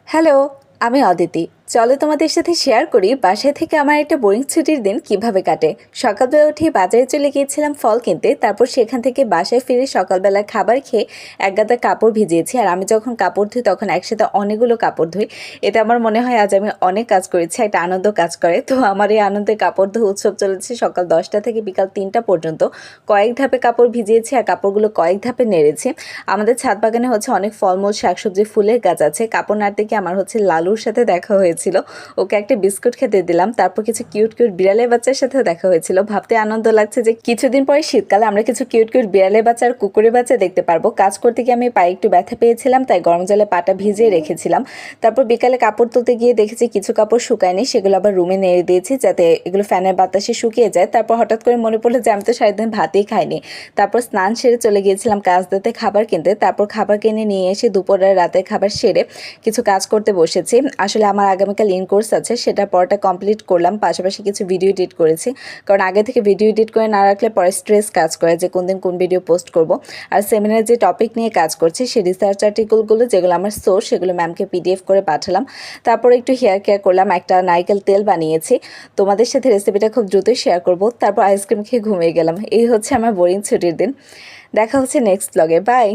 Hello, আমি অদিতি। চলো তোমাদের সাথে শেয়ার করি বাসায় থেকে আমার একটা বোরিং ছুটির দিন কিভাবে কাটে। সকালবেলা উঠে বাজারে চলে গিয়েছিলাম ফল কিনতে, তারপর সেখান থেকে বাসায় ফিরে সকালবেলা খাবার খেয়ে এক গাদা কাপড় ভিজিয়েছি। আর আমি যখন কাপড় ধুই তখন একসাথে অনেকগুলো কাপড় ধুই। এতে আমার মনে হয় আজ আমি অনেক কাজ করেছি, একটা আনন্দ কাজ করে। তো আমার এই আনন্দে কাপড় ধোয়া উৎসব চলেছে সকাল 10টা থেকে বিকাল 3টা পর্যন্ত। কয়েক ধাপে কাপড় ভিজিয়েছি আর কাপড়গুলো কয়েক ধাপে নেড়েছি। আমাদের ছাদ বাগানে অনেক ফলমূল শাকসবজি ফুলের গাছ আছে। কাপড় নাড়তে গিয়ে আমার লালুর সাথে দেখা হয়েছিল। ওকে একটা বিস্কুট খেতে দিলাম। তারপর কিছু কিউট কিউট বিড়ালের বাচ্চার সাথেও দেখা হয়েছিল। ভাবতে আনন্দ লাগছে যে কিছুদিন পরে শীতকালে আমরা কিছু কিউট কিউট বিড়ালের বাচ্চা আর কুকুরের বাচ্চা দেখতে পারবো। কাজ করতে গিয়ে আমি পায়ে একটু ব্যথা পেয়েছিলাম, তাই গরম জলে পাটা ভিজিয়ে রেখেছিলাম। তারপর বিকালে কাপড় তুলতে গিয়ে দেখেছি কিছু কাপড় শুকায়নি, সেগুলো আবার রুমে নেড়ে দিয়েছি যাতে এগুলো ফ্যানের বাতাসে শুকিয়ে যায়। তারপর হঠাৎ করে মনে পড়লো যে আমি তো সারাদিন ভাতই খাইনি। তারপর স্নান সেরে চলে গিয়েছিলাম কাজদাতে খাবার কিনতে। তারপর খাবার কিনে নিয়ে এসে দুপুরের রাতের খাবার সেরে কিছু কাজ করতে বসেছি। আসলে আমার আগামীকাল কোর্স আছে, সেটা পড়াটা কমপ্লিট করলাম, পাশাপাশি কিছু ভিডিও এডিট করেছি। কারণ আগে থেকে ভিডিও এডিট করে না রাখলে পরে স্ট্রেস কাজ করে যে কোন দিন কোন ভিডিও পোস্ট করব। আর সেমিনার যে টপিক নিয়ে কাজ করছি সেই রিসার্চ আর্টিকেলগুলো যেগুলো আমার সোর্স সেগুলো ম্যামকে পিডিএফ করে পাঠালাম। তারপর একটু হেয়ার কেয়ার করলাম, একটা নারকেল তেল বানিয়েছি। তোমাদের সাথে রেসিপিটা খুব দ্রুতই শেয়ার করব। তারপর আইসক্রিম খেয়ে ঘুমিয়ে গেলাম। এই হচ্ছে আমার বোরিং ছুটির দিন। দেখা হচ্ছে নেক্সট ব্লগে। বাই।